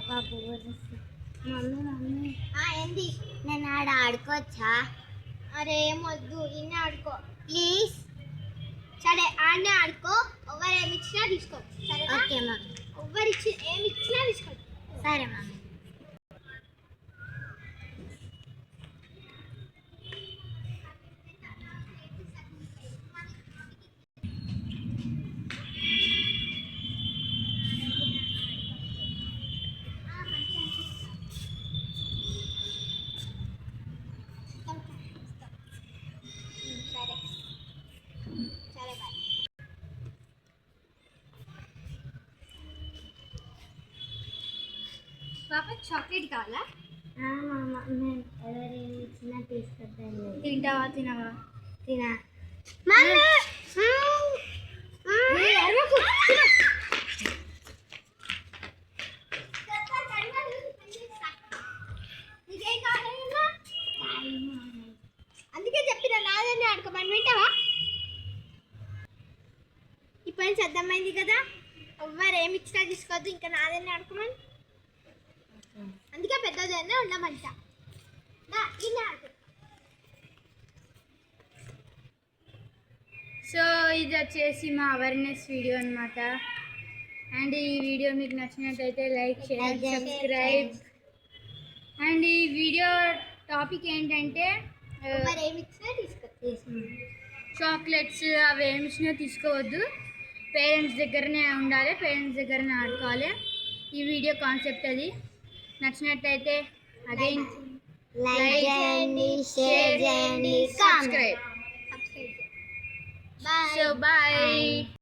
Mummy ఏంది నేను ఆడ ఆడుకోవచ్చా? అరే ఏమొద్దు, ఇన్నే ఆడుకో ప్లీజ్. సరే ఆడనే ఆడుకో, ఎవరు ఏమి ఇచ్చినా తీసుకో. సరే ఓకే మమ్మీ. ఎవరు ఏమి ఇచ్చినా తీసుకో. సరే మమ్మీ. పాప చాక్లెట్ కావాలా? నేను ఎవరేమి ఇచ్చినా తీసుకొద్దాను. తింటావా? తినవా? తినా. అందుకే చెప్పిన నాదని ఆడుకోమని. వింటావా? ఇప్పుడు నుంచి అర్థమైంది కదా, ఎవ్వరు ఏమి ఇచ్చినా తీసుకోవద్దు, ఇంకా నాదని ఆడుకోమని. అందుకే పెద్దదైనా ఉండమంట. సో ఇది వచ్చేసి మా అవేర్నెస్ వీడియో అనమాట. అండ్ ఈ వీడియో మీకు నచ్చినట్టయితే లైక్, షేర్, సబ్స్క్రైబ్. అండ్ ఈ వీడియో టాపిక్ ఏంటంటే చాక్లెట్స్ అవి ఏమి ఇచ్చినా తీసుకోవద్దు, పేరెంట్స్ దగ్గరనే ఉండాలి, పేరెంట్స్ దగ్గరనే ఆడుకోవాలి. ఈ వీడియో కాన్సెప్ట్ అది. నచ్చినట్టయితే అగైన్ లైక్ చేయండి, షేర్ చేయండి, సబ్స్క్రైబ్. So bye.